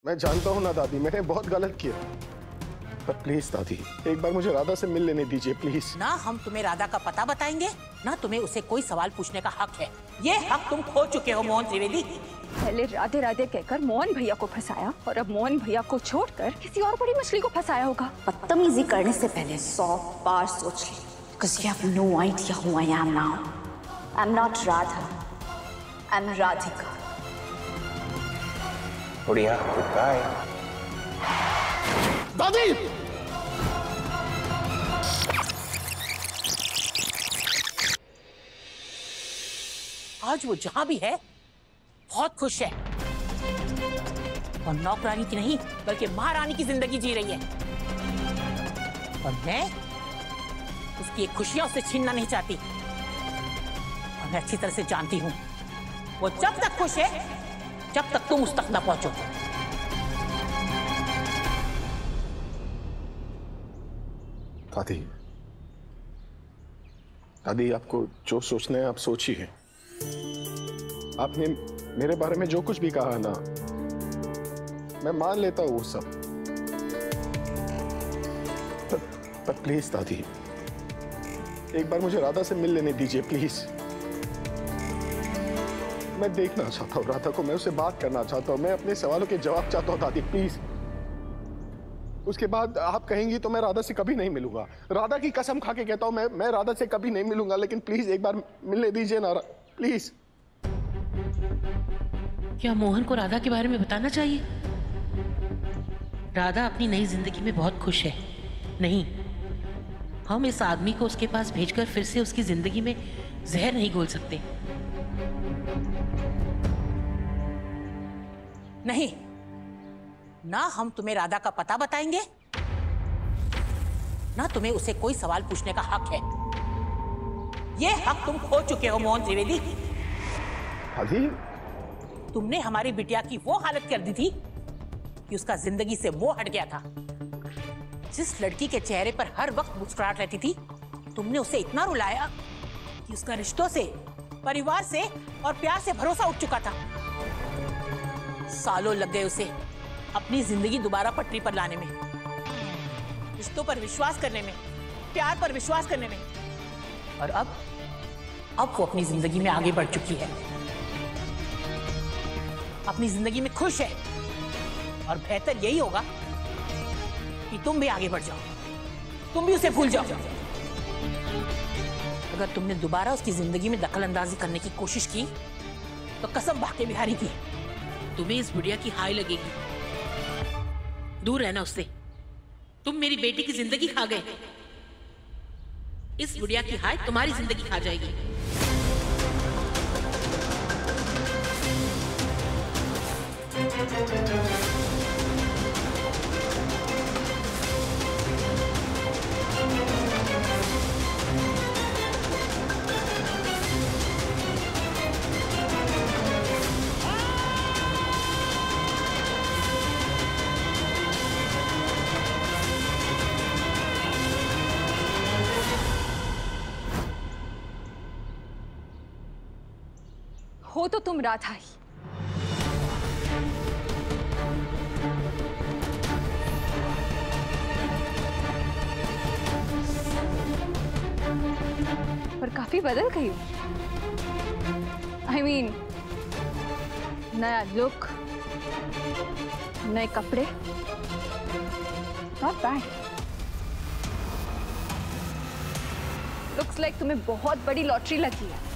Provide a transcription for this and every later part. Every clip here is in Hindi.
मैं जानता हूँ ना दादी, मैंने बहुत गलत किया, पर प्लीज दादी एक बार मुझे राधा से मिल लेने दीजिए प्लीज। ना हम तुम्हें राधा का पता बताएंगे, ना तुम्हें उसे कोई सवाल पूछने का हक है। ये हक तुम खो चुके हो मोहन त्रिवेदी। पहले राधे राधे कहकर मोहन भैया को फंसाया और अब मोहन भैया को छोड़कर किसी और बड़ी मछली को फंसाया होगा। बदतमीजी करने से पहले 100 बार सोच ली। Because you have no idea who I am now. I'm not Radha. I'm Radhika. बढ़िया, goodbye. दादी! आज वो जहां भी है बहुत खुश है और नौकरानी की नहीं बल्कि महारानी की जिंदगी जी रही है, और मैं उसकी एक खुशियां उससे छीनना नहीं चाहती। और मैं अच्छी तरह से जानती हूं वो जब तक खुश है जब तक तुम उस तक न पहुंचो। दादी दादी आपको जो सोचना है आप सोचिए। आपने मेरे बारे में जो कुछ भी कहा ना, मैं मान लेता हूँ वो सब, पर प्लीज दादी एक बार मुझे राधा से मिल लेने दीजिए प्लीज। मैं देखना चाहता हूँ राधा को, मैं उससे बात करना चाहता हूँ, मैं अपने सवालों के जवाब चाहता हूँ दादी प्लीज। उसके बाद आप कहेंगी तो मैं राधा से कभी नहीं मिलूंगा। राधा की कसम खा के कहता हूँ मैं राधा से कभी नहीं मिलूंगा, लेकिन प्लीज एक बार मिलने दीजिए ना प्लीज। क्या मोहन को राधा के बारे में बताना चाहिए? राधा अपनी नई जिंदगी में बहुत खुश है। नहीं, हम इस आदमी को उसके पास भेजकर फिर से उसकी जिंदगी में जहर नहीं घोल सकते। नहीं, ना हम तुम्हें राधा का पता बताएंगे, ना तुम्हें उसे कोई सवाल पूछने का हक है। ये हक तुम खो चुके हो मोहन त्रिवेदी। दादी तुमने हमारी बिटिया की वो हालत कर दी थी कि उसका जिंदगी से वो हट गया था। जिस लड़की के चेहरे पर हर वक्त मुस्कुराहट रहती थी, तुमने उसे इतना रुलाया कि उसका रिश्तों से, परिवार से और प्यार से भरोसा उठ चुका था। सालों लग गए उसे अपनी जिंदगी दोबारा पटरी पर लाने में, रिश्तों पर विश्वास करने में, प्यार पर विश्वास करने में, और अब वो अपनी जिंदगी में आगे बढ़ चुकी है, अपनी जिंदगी में खुश है। और बेहतर यही होगा कि तुम भी आगे बढ़ जाओ, तुम भी उसे भूल जाओ। अगर तुमने दोबारा उसकी जिंदगी में दखल अंदाजी करने की कोशिश की तो कसम भाग्य बिहारी की, तुम्हें इस बुढ़िया की हाय लगेगी। दूर रहना उससे। तुम मेरी बेटी की जिंदगी खा गए। इस बुढ़िया की हाय तुम्हारी जिंदगी खा जाएगी। हो तो तुम राधा ही, पर काफी बदल गई हो। I mean, नया लुक, नए कपड़े, नॉट बैड। लुक्स लाइक तुम्हें बहुत बड़ी लॉटरी लगी है।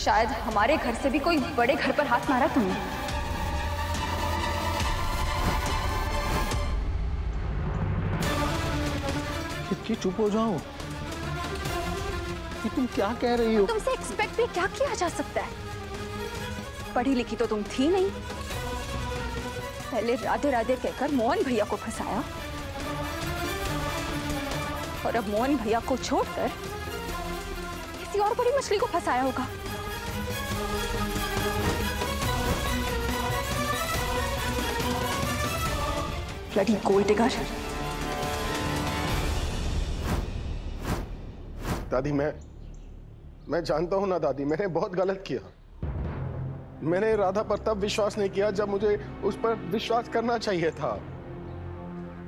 शायद हमारे घर से भी कोई बड़े घर पर हाथ मारा तुमने। कितनी चुप हो जाओ, कि तुम क्या कह रही हो? तुमसे एक्सपेक्ट भी क्या किया जा सकता है? पढ़ी लिखी तो तुम थी नहीं। पहले राधे राधे कहकर मोहन भैया को फंसाया और अब मोहन भैया को छोड़कर किसी और बड़ी मछली को फंसाया होगा। Bloody gold digger. दादी मैं जानता हूं ना दादी, मैंने बहुत गलत किया, मैंने राधा पर तब विश्वास नहीं किया जब मुझे उस पर विश्वास करना चाहिए था।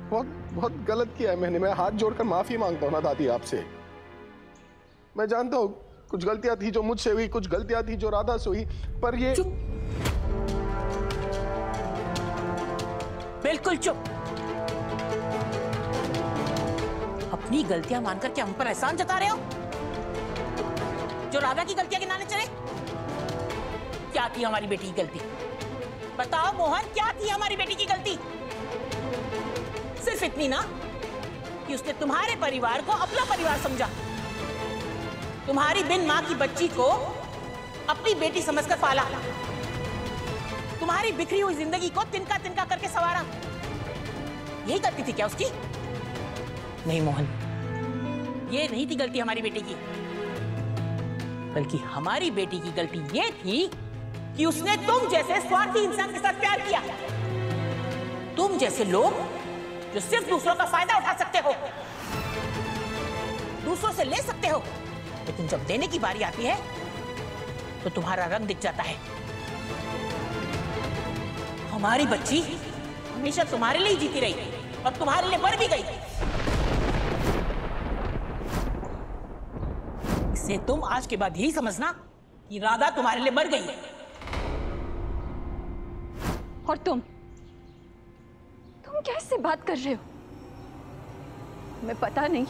बहुत बहुत गलत किया है मैंने। मैं हाथ जोड़कर माफी मांगता हूं ना दादी आपसे। मैं जानता हूं कुछ गलतियां थी जो मुझसे हुई, कुछ गलतियां थी जो राधा से हुई, पर ये चुप, बिल्कुल चुप। अपनी गलतियां मानकर क्या हम पर एहसान जता रहे हो? जो राधा की गलतियां गिनाने चले? क्या थी हमारी बेटी की गलती? बताओ मोहन, क्या थी हमारी बेटी की गलती? सिर्फ इतनी ना कि उसने तुम्हारे परिवार को अपना परिवार समझा, तुम्हारी बिन मां की बच्ची को अपनी बेटी समझकर पाला, तुम्हारी बिखरी हुई जिंदगी को तिनका तिनका करके संवारा। यही गलती थी क्या उसकी? नहीं मोहन, ये नहीं थी गलती हमारी बेटी की, बल्कि हमारी बेटी की गलती ये थी कि उसने तुम जैसे स्वार्थी इंसान के साथ प्यार किया। तुम जैसे लोग जो सिर्फ दूसरों का फायदा उठा सकते हो, दूसरों से ले सकते हो, लेकिन जब देने की बारी आती है तो तुम्हारा रंग दिख जाता है। हमारी बच्ची हमेशा तुम्हारे लिए जीती रही और तुम्हारे लिए मर भी गई। इससे तुम आज के बाद यही समझना कि राधा तुम्हारे लिए मर गई है। और तुम कैसे बात कर रहे हो? तुम्हें पता नहीं,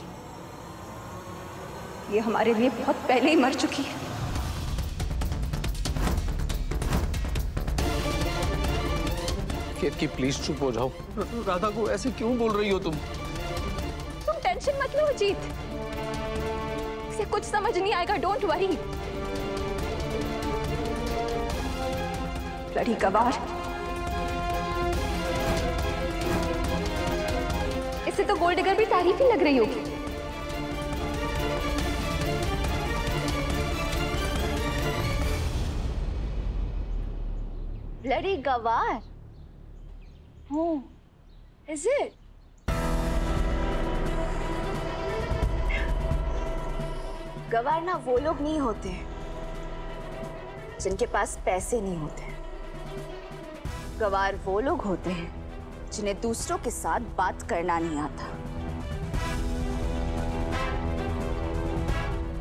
ये हमारे लिए बहुत पहले ही मर चुकी है। केतकी प्लीज चुप हो जाओ। राधा को ऐसे क्यों बोल रही हो तुम? तुम टेंशन मत लो अजीत, इसे कुछ समझ नहीं आएगा, डोंट वरी। लड़ी गवार, इसे तो गोल्ड डिगर भी तारीफ ही लग रही होगी। Bloody गवार? Oh, is it? गवार ना वो लोग नहीं होते जिनके पास पैसे नहीं होते। गवार वो लोग होते हैं जिन्हें दूसरों के साथ बात करना नहीं आता।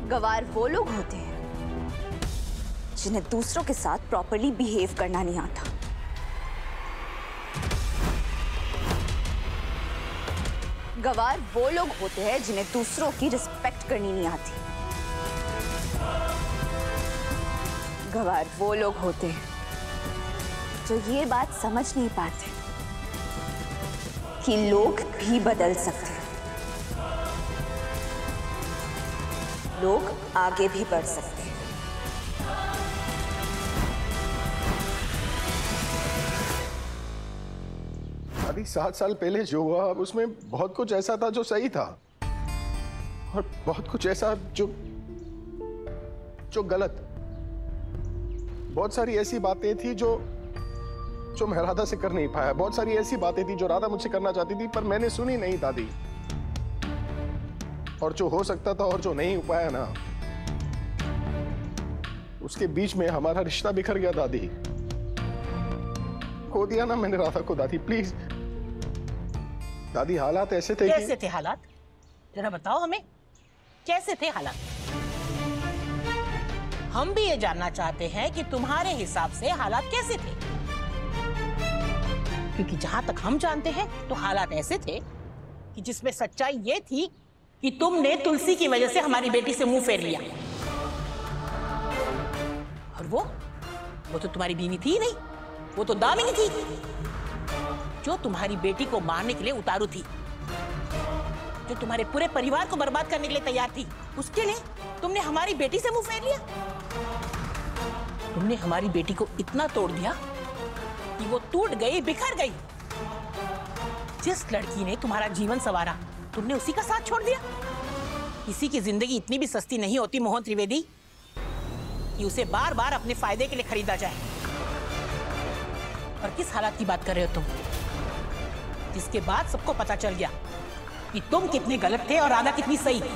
गवार वो लोग होते हैं जिन्हें दूसरों के साथ प्रॉपर्ली बिहेव करना नहीं आता। गवार वो लोग होते हैं जिन्हें दूसरों की रिस्पेक्ट करनी नहीं आती। गवार वो लोग होते हैं जो ये बात समझ नहीं पाते कि लोग भी बदल सकते हैं, लोग आगे भी बढ़ सकते हैं। अभी 7 साल पहले जो हुआ उसमें बहुत कुछ ऐसा था जो सही था और बहुत कुछ ऐसा जो गलत। बहुत सारी ऐसी बातें थी जो मैं राधा से कर नहीं पाया। बहुत सारी ऐसी बातें थी जो राधा मुझसे करना चाहती थी पर मैंने सुनी नहीं दादी। और जो हो सकता था और जो नहीं हो पाया ना, उसके बीच में हमारा रिश्ता बिखर गया दादी। खो दिया ना मैंने राधा को दादी। प्लीज दादी, हालात ऐसे थे। कैसे थे हालात? जरा बताओ हमें, कैसे थे हालात? हम भी ये जानना चाहते हैं कि तुम्हारे हिसाब से हालात कैसे थे, क्योंकि जहां तक हम जानते हैं तो हालात ऐसे थे कि जिसमें सच्चाई ये थी कि तुमने तुलसी की वजह से हमारी बेटी से मुंह फेर लिया। और वो तो तुम्हारी बीवी थी नहीं, वो तो दामिनी थी जो तुम्हारी बेटी को मारने के लिए उतारू थी, जो तुम्हारे पूरे परिवार को बर्बाद करने के लिए तैयार थी। उसके लिए तुमने हमारी बेटी से मुंह फेर लिया। तुमने हमारी बेटी को इतना तोड़ दिया कि वो टूट गई, बिखर गई। जिस लड़की ने तुम्हारा जीवन संवारा, तुमने उसी का साथ छोड़ दिया। किसी की जिंदगी इतनी भी सस्ती नहीं होती मोहन त्रिवेदी कि उसे बार बार अपने फायदे के लिए खरीदा जाए। और किस हालात की बात कर रहे हो तुम, जिसके बाद सबको पता चल गया कि तुम कितने गलत थे और राधा कितनी सही थी।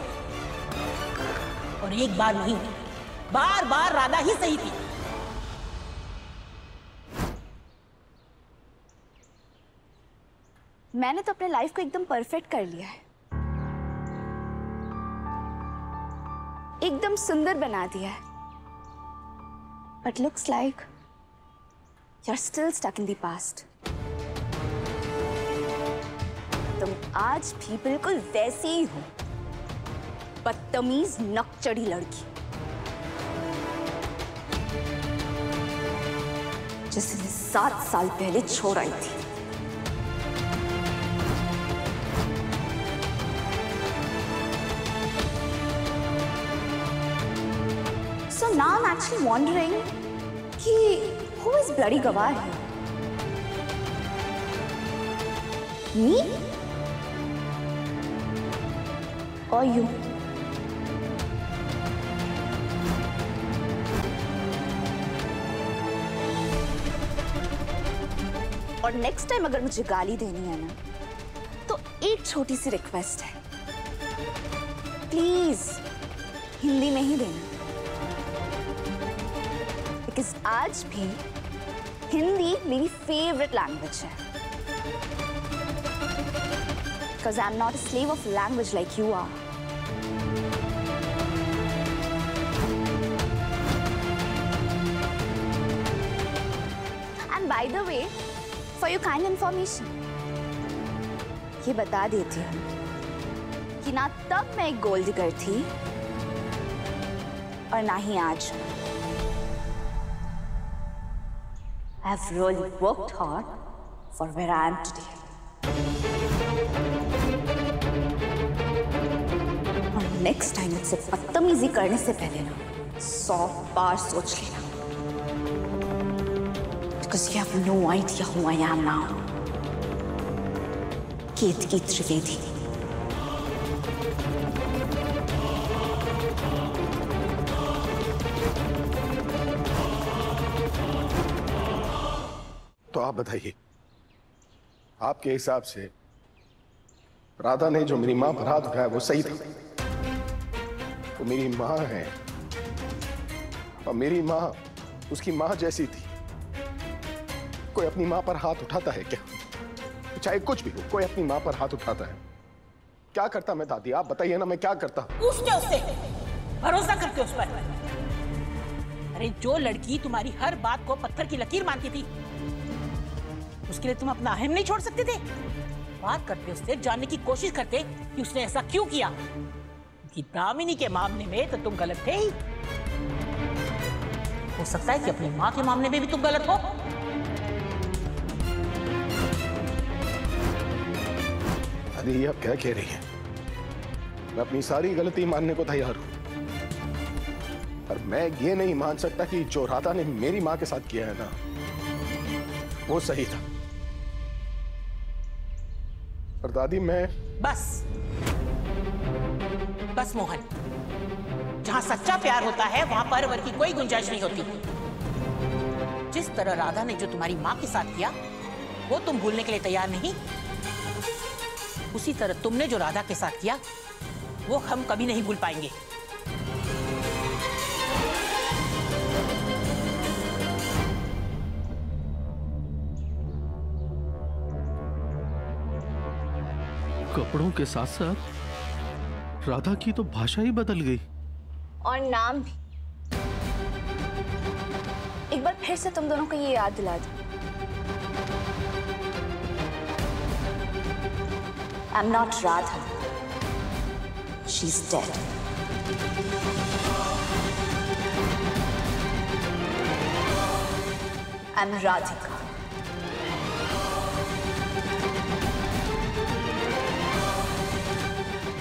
और एक बार नहीं, बार बार राधा ही सही थी। मैंने तो अपने लाइफ को एकदम परफेक्ट कर लिया है, एकदम सुंदर बना दिया है। But looks like you are still stuck in the past. तुम आज भी बिल्कुल वैसी ही हो, बदतमीज नकचढ़ी लड़की जिसे मैं 7 साल पहले छोड़ आई थी। So now I'm actually wondering कि who is bloody गवार here? Me? Or you? और नेक्स्ट टाइम अगर मुझे गाली देनी है ना, तो एक छोटी सी रिक्वेस्ट है, प्लीज हिंदी में ही देना, बिकॉज आज भी हिंदी मेरी फेवरेट लैंग्वेज है। Because I am not a slave of language like you are. And by the way, for your kind information, ये बता देती हूँ कि ना तब मैं एक गोल्ड डिगर थी और ना ही आज। I've really worked hard for where I am today. और नेक्स्ट टाइम मुझसे बदतमीजी करने से पहले ना 100 बार सोच लेना। Because you have no idea who I am now. केतकी त्रिवेदी। तो आप बताइए, आपके हिसाब से राधा ने जो मेरी मां पर हाथ उठाया वो सही था? वो मेरी मां है और मेरी मां उसकी मां जैसी थी। कोई अपनी मां पर हाथ उठाता है क्या? चाहे कुछ भी हो, कोई अपनी मां पर हाथ उठाता है? क्या करता मैं दादी, आप बताइए ना, मैं क्या करता? पूछते उससे, भरोसा करते उस पर। अरे जो लड़की तुम्हारी हर बात को पत्थर की लकीर मानती थी, उसके लिए तुम अपना अहम नहीं छोड़ सकते थे? बात करते उससे, जानने की कोशिश करते कि उसने ऐसा क्यों किया। कि दामिनी के मामले में तो तुम गलत थे ही। हो सकता है कि अपनी माँ के मामले में भी तुम गलत हो। अरे ये आप क्या कह रही हैं? मैं अपनी सारी गलती मानने को तैयार हूं, पर मैं ये नहीं मान सकता कि जो राधा ने मेरी माँ के साथ किया है ना, वो सही था। पर दादी मैं बस मोहन, जहां सच्चा प्यार होता है वहां परवर की कोई गुंजाइश नहीं होती। जिस तरह राधा ने जो तुम्हारी माँ के साथ किया वो तुम भूलने के लिए तैयार नहीं, उसी तरह तुमने जो राधा के साथ किया वो हम कभी नहीं भूल पाएंगे। कपड़ों के साथ साथ राधा की तो भाषा ही बदल गई और नाम भी। एक बार फिर से तुम दोनों को ये याद दिला दूं, I'm not Radha. She's dead. I'm Radhika.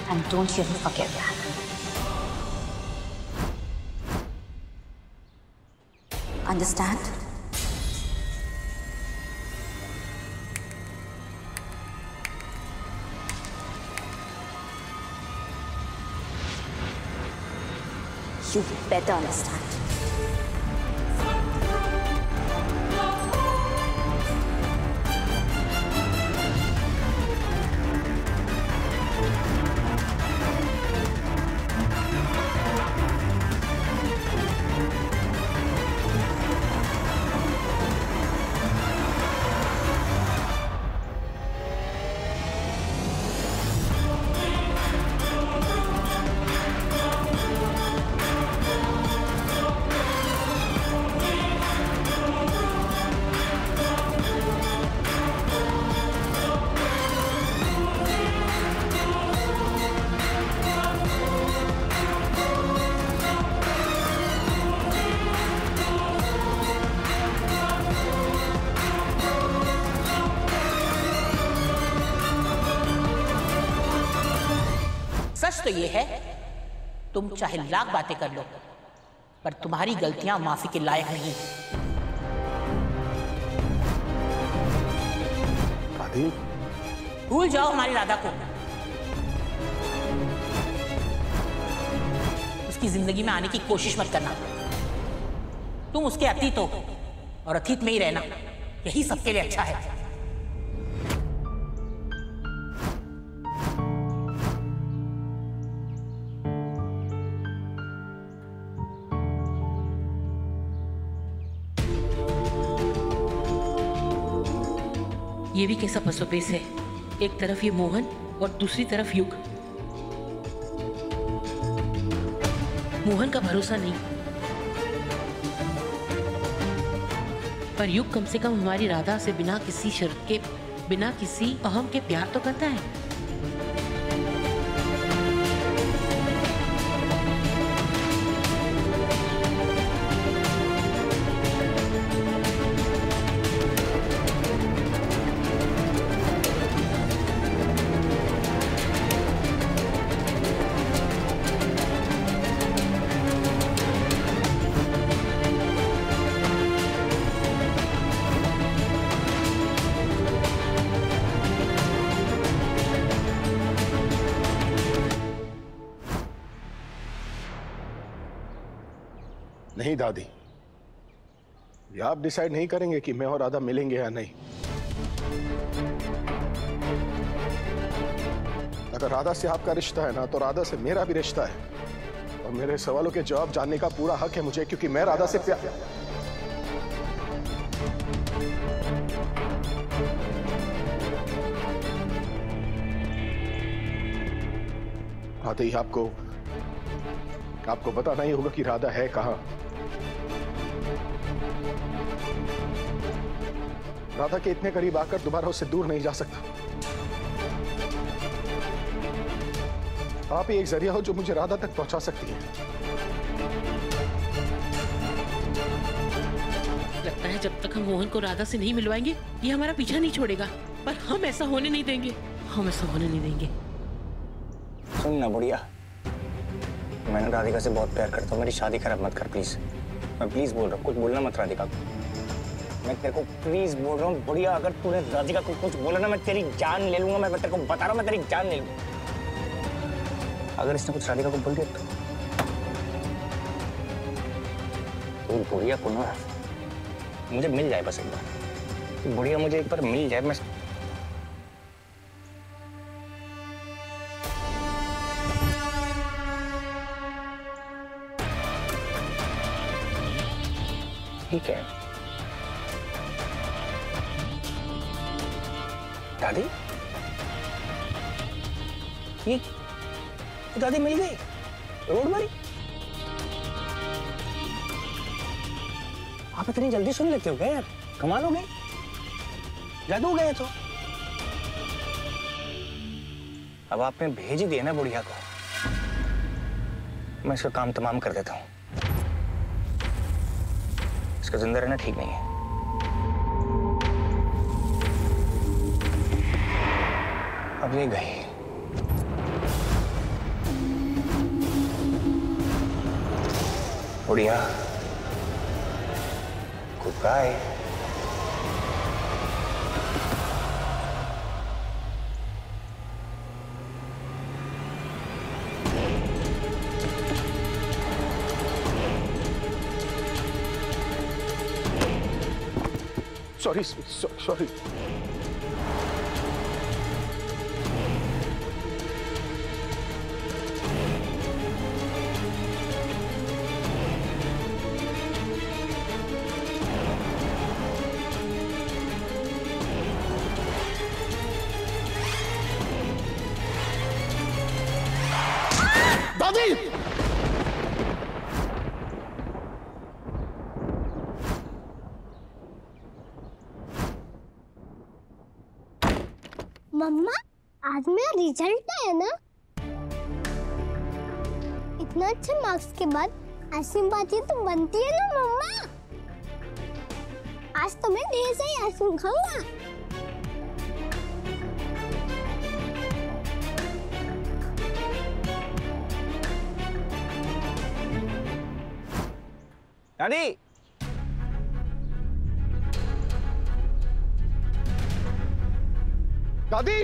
And don't you ever forget that. Understand? You better understand. सच तो ये है, तुम चाहे लाख बातें कर लो, पर तुम्हारी गलतियां माफी के लायक नहीं। दादी, भूल जाओ हमारी राधा को। उसकी जिंदगी में आने की कोशिश मत करना। तुम उसके अतीत हो और अतीत में ही रहना, यही सबके लिए अच्छा है। ये भी कैसा पसोपेस है, एक तरफ ये मोहन और दूसरी तरफ युग। मोहन का भरोसा नहीं, पर युग कम से कम हमारी राधा से बिना किसी शर्त के, बिना किसी अहम के प्यार तो करता है। नहीं दादी, ये आप डिसाइड नहीं करेंगे कि मैं और राधा मिलेंगे या नहीं। अगर राधा से आपका रिश्ता है ना, तो राधा से मेरा भी रिश्ता है, और मेरे सवालों के जवाब जानने का पूरा हक है मुझे, क्योंकि मैं राधा से प्यार। आते ही आपको बताना ही होगा कि राधा है कहां। राधा के इतने करीब आकर दोबारा उससे दूर नहीं जा सकता। आप ही एक जरिया हो जो मुझे राधा तक पहुंचा सकती है। लगता है जब तक हम मोहन को राधा से नहीं मिलवाएंगे, ये हमारा पीछा नहीं छोड़ेगा। पर हम ऐसा होने नहीं देंगे, हम ऐसा होने नहीं देंगे। सुन ना बुढ़िया, मैं राधिका से बहुत प्यार करता हूँ, मेरी शादी खराब मत कर प्लीज। मैं प्लीज बोल रहा हूँ, कुछ बोलना मत राधिका को। मैं तेरे को प्लीज बोल रहा हूँ बुढ़िया, अगर तूने राधिका को कुछ बोला ना, मैं तेरी जान ले लूंगा। मैं तेरे को बता रहा हूँ, मैं तेरी जान ले लूंगा। अगर इसने कुछ राधिका को बोल दिया तो बुढ़िया को ना मुझे मिल जाए बस एक बार। बुढ़िया मुझे एक बार मिल जाए, मैं ठीक है। दादी, ये दादी मिल गई रोड पर। आप इतनी जल्दी सुन लेते हो क्या यार? कमाल हो गई, जादू हो गया तो। अब आपने भेज ही दिया ना बुढ़िया को, मैं इसका काम तमाम कर देता हूँ। इसका जिंदा रहना ठीक नहीं है। अब ये गई। बुढ़िया, गुड बाय। सॉरी। दादी! मम्मा, आज मेरा रिजल्ट है ना? इतना अच्छे मार्क्स के बाद ऐसी बातें तो बनती है ना मम्मा। आज तो मैं ढेर सारी आइसक्रीम खाऊंगा। दादी दादी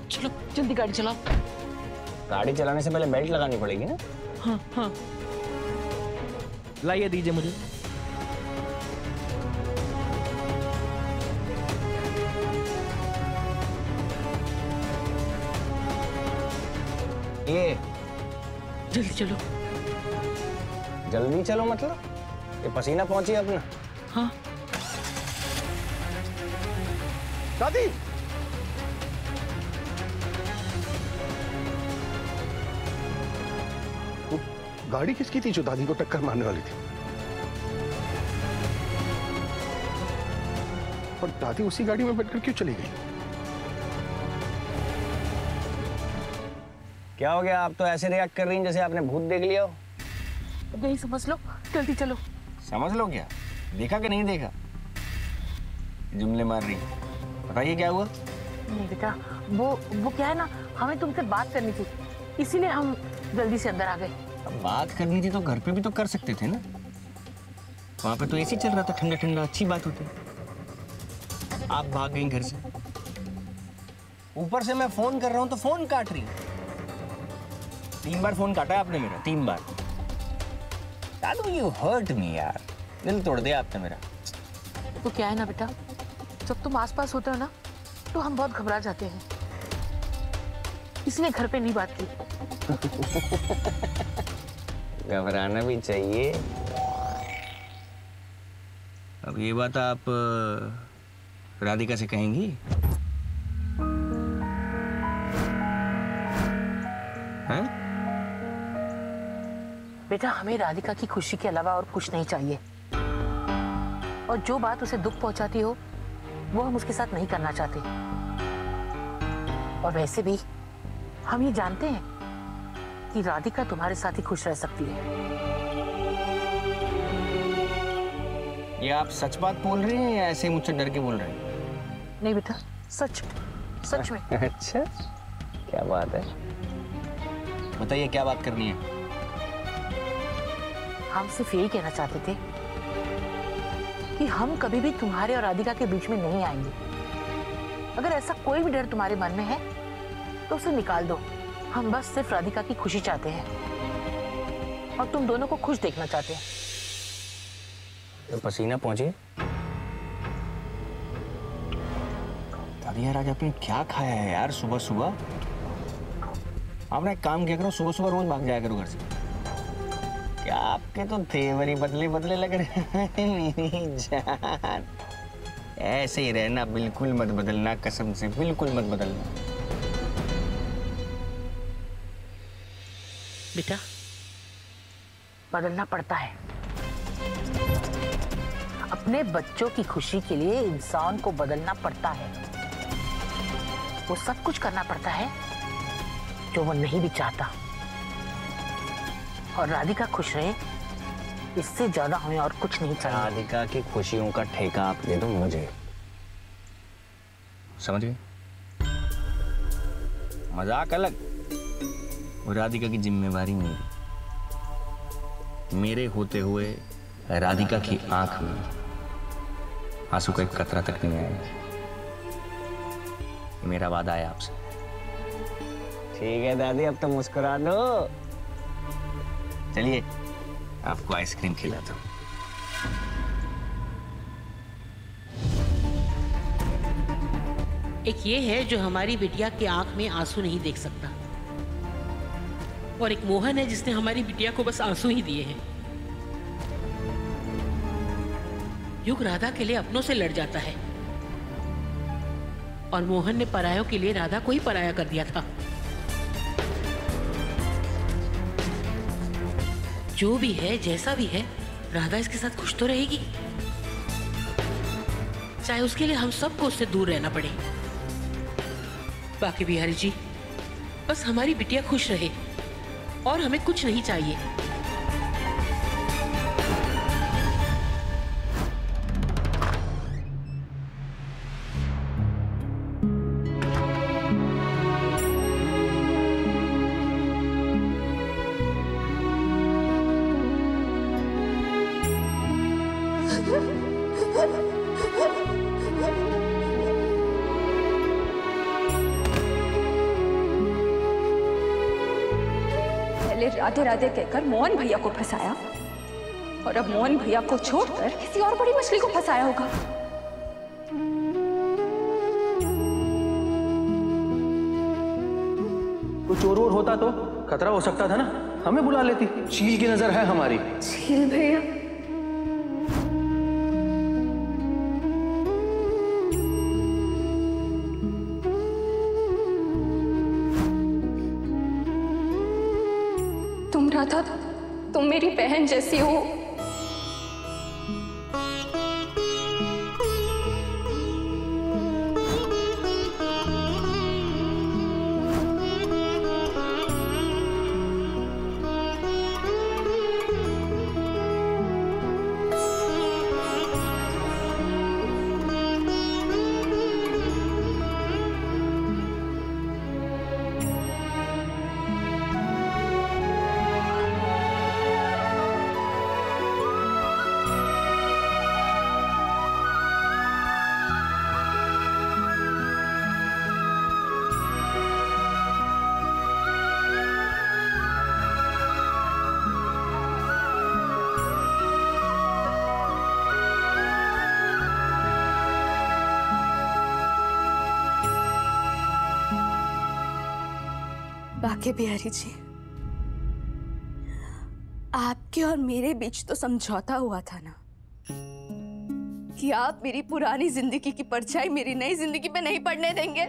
चलो जल्दी गाड़ी चलाओ। गाड़ी चलाने से पहले बेल्ट लगानी पड़ेगी ना। हाँ हाँ, लाइए दीजिए मुझे। ये जल्दी चलो। जल्दी चलो मतलब ये पसीना पहुंची अपना। हाँ दादी वो गाड़ी किसकी थी जो दादी को टक्कर मारने वाली थी? और दादी उसी गाड़ी में बैठकर क्यों चली गई? क्या हो गया? आप तो ऐसे रिएक्ट कर रही हैं जैसे आपने भूत देख लिया हो। यही समझ लो, जल्दी चलो। समझ लो क्या? देखा कि नहीं देखा? जुमले मार रही। बताइए क्या हुआ? नहीं बेटा, वो क्या है ना, हमें तुमसे बात करनी थी, इसीलिए हम जल्दी से अंदर आ गए। अब बात करनी थी तो घर पे भी तो कर सकते थे ना। वहां पे तो एसी चल रहा था, ठंडा ठंडा, अच्छी बात होती। आप भाग गई घर से, ऊपर से मैं फोन कर रहा हूं तो फोन काट रही। 3 बार फोन काटा है आपने मेरा, 3 बार। दादू यू हर्ट मी यार, दिल तोड़ दिया आपने मेरा। तो क्या है ना बेटा, जब तुम आसपास होते हो ना तो हम बहुत घबरा जाते हैं, इसलिए घर पे नहीं बात की। घबराना भी चाहिए। अब ये बात आप राधिका से कहेंगी? हैं? बेटा, हमें राधिका की खुशी के अलावा और कुछ नहीं चाहिए, और जो बात उसे दुख पहुंचाती हो वो हम उसके साथ नहीं करना चाहते। और वैसे भी हम ये जानते हैं कि राधिका तुम्हारे साथ ही खुश रह सकती है। ये आप सच बात बोल रही हैं या ऐसे मुझसे डर के बोल रहे हैं? नहीं बेटा, सच सच में। अच्छा, क्या बात है? बताइए क्या बात करनी है? हम सिर्फ यही कहना चाहते थे कि हम कभी भी तुम्हारे और राधिका के बीच में नहीं आएंगे। अगर ऐसा कोई भी डर तुम्हारे मन में है तो उसे निकाल दो। हम बस सिर्फ राधिका की खुशी चाहते हैं और तुम दोनों को खुश देखना चाहते हैं। तो पसीना पहुंचे। दादी यार, आज आपने क्या खाया है यार सुबह सुबह? आपने एक काम किया करो, सुबह सुबह रोज भाग जाया करो घर से। क्या आपके तो तेवर ही बदले बदले लग रहे हैं मेरी जान। ऐसे ही रहना, बिल्कुल मत बदलना, कसम से बिल्कुल मत बदलना। बेटा, बदलना पड़ता है। अपने बच्चों की खुशी के लिए इंसान को बदलना पड़ता है। वो सब कुछ करना पड़ता है जो वो नहीं भी चाहता। और राधिका खुश रहे, इससे ज्यादा हमें और कुछ नहीं चाहिए। राधिका की खुशियों का ठेका आप दे दो मुझे, समझ गए? मजाक अलग, और राधिका की जिम्मेवारी मेरी। मेरे होते हुए राधिका की आंख में आंसू का एक कतरा तक नहीं आएगा। मेरा वादा है आपसे। ठीक है दादी, अब तो मुस्कुरा दो। चलिए आपको आइसक्रीम खिलाता हूँ। एक ये है जो हमारी बिटिया की आंख में आंसू नहीं देख सकता, और एक मोहन है जिसने हमारी बिटिया को बस आंसू ही दिए हैं। युग राधा के लिए अपनों से लड़ जाता है, और मोहन ने परायों के लिए राधा को ही पराया कर दिया था। जो भी है, जैसा भी है, राधा इसके साथ खुश तो रहेगी, चाहे उसके लिए हम सबको उससे दूर रहना पड़े। बाकी बिहारी जी, बस हमारी बिटिया खुश रहे और हमें कुछ नहीं चाहिए। राधे राधे कहकर मोहन भैया को फंसाया और अब मोहन भैया को छोड़कर किसी और बड़ी मछली को फंसाया होगा। कुछ चोर वोर होता तो खतरा हो सकता था ना, हमें बुला लेती। चील की नजर है हमारी। चील भैया? तुम राधा, तुम मेरी बहन जैसी हो। बाके बिहारी जी, आपके और मेरे बीच तो समझौता हुआ था ना कि आप मेरी पुरानी जिंदगी की परछाई मेरी नई जिंदगी पे नहीं पड़ने देंगे।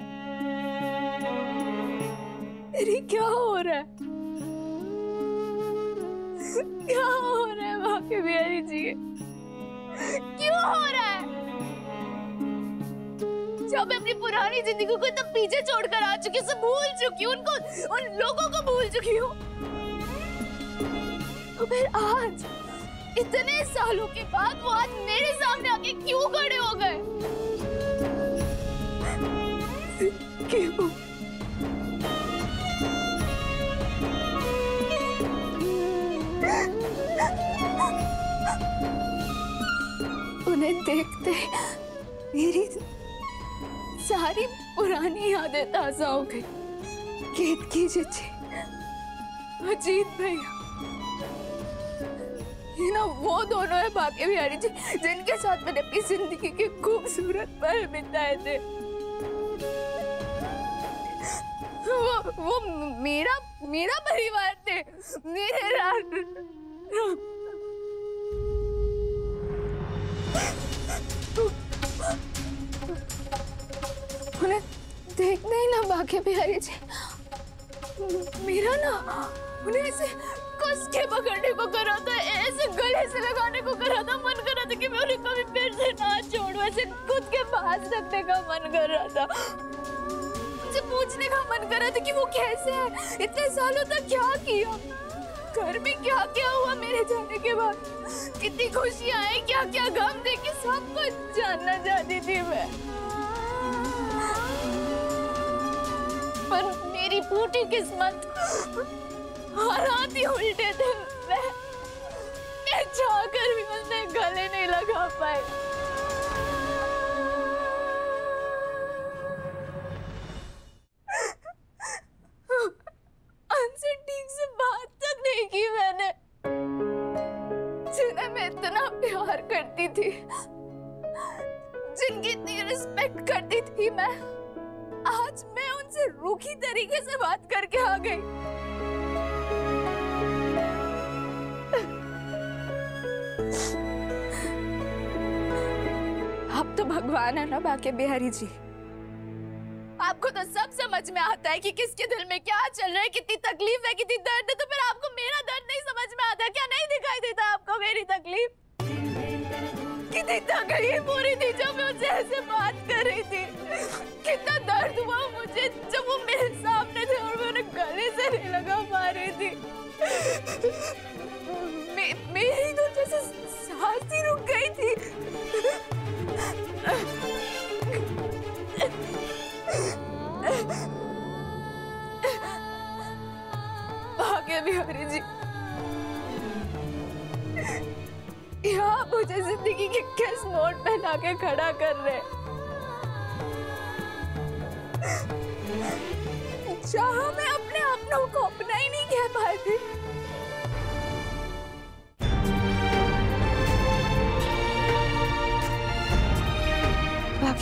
अरे क्या हो रहा है, क्या हो रहा है बाके बिहारी जी, क्यों हो रहा है? जब मैं अपनी पुरानी जिंदगी को इतना पीछे छोड़कर आ चुकी हूँ, भूल चुकी हूँ, उनको, उन लोगों को भूल चुकी हूँ, तो फिर आज इतने सालों के बाद वो आज मेरे सामने आके क्यों खड़े हो गए? क्यों? उन्हें देखते मेरी सारी पुरानी यादें ताजा हो गई। केतकी जी, अजीत भैया, ये ना वो दोनों है बाके बिहारी जी जिनके साथ मैंने अपनी जिंदगी के खूबसूरत पल बिताए थे। वो मेरा परिवार थे, मेरे उन्हें देखना ही ना बाके बिहारी जी, मेरा ना उन्हें ऐसे कस के पकड़ने को करा था, ऐसे गले से लगाने को करा था, मन कर रहा था कि मैं उन्हें कभी फिर से ना छोड़ूं, ऐसे खुद के पास रखने का मन कर रहा था, मुझे पूछने का मन कर रहा था कि वो कैसे है, इतने सालों तक क्या किया, घर में क्या क्या हुआ मेरे जाने के बाद, कितनी खुशियां आई, क्या क्या गम देखे, सब कुछ जानना चाहती थी मैं। पर मेरी फूटी किस्मत, हालात ही उल्टे थे, मैं चाहकर भी उन्हें गले नहीं लगा पाई। उनसे ठीक से बात तक नहीं की मैंने, जिन्हें मैं इतना प्यार करती थी, जिनकी इतनी रिस्पेक्ट करती थी मैं, आज मैं उनसे रूखी तरीके से बात करके आ गई। आप तो भगवान है ना बाके बिहारी जी, आपको तो सब समझ में आता है कि किसके दिल में क्या चल रहा है, कितनी तकलीफ है, कितनी दर्द है, तो फिर आपको मेरा दर्द नहीं समझ में आता? क्या नहीं दिखाई देता आपको मेरी तकलीफ? कितनी तकलीफ हो रही थी जब मैं उनसे ऐसे बात कर रही थी, कितना दर्द हुआ मुझे जब वो मेरे सामने थे और मैं उन्हें गले से नहीं लगा पा रही थी। मेरी तो जैसे सांस ही रुक गई थी। बाके बिहारी जी, यहाँ मुझे जिंदगी के किस मोड़ पे लाके खड़ा कर रहे, जहाँ मैं अपने अपनों को अपना ही नहीं कह पाती,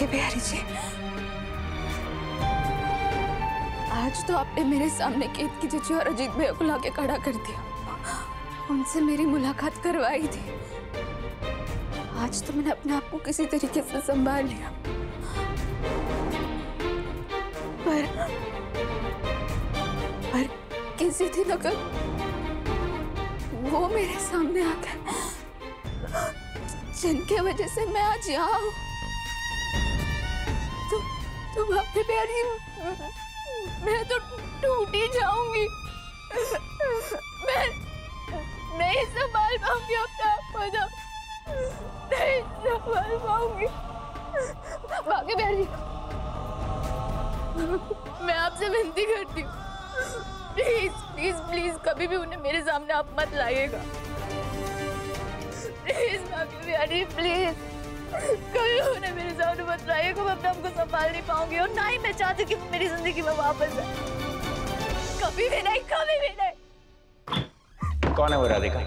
बाकी बिहारी जी, आज तो आपने मेरे सामने केत की जीजी और अजीत भैया को लाके खड़ा कर दिया, उनसे मेरी मुलाकात करवाई थी। आज तो मैंने अपने आप को किसी तरीके से संभाल लिया, पर किसी दिन अगर वो मेरे सामने आ गए जिनके वजह से मैं आज यहाँ हूँ, तो बाकी प्यारी मैं तो टूट ही जाऊंगी। मैं नहीं संभाल पाऊंगी अपने आप को, नहीं संभाल पाऊंगी। बाकी प्यारी, मैं आपसे विनती करती हूँ, प्लीज प्लीज प्लीज कभी भी उन्हें मेरे सामने आप मत लाइएगा। प्लीज बाकी प्यारी, प्लीज कभी उन्हें मेरे सामने मत लाइएगा। मैं अपने आपको संभाल नहीं पाऊंगी और ना ही मैं चाहती कि मेरी जिंदगी में वापस आए। कभी भी नहीं, कभी भी नहीं। कौन है वो राधिका?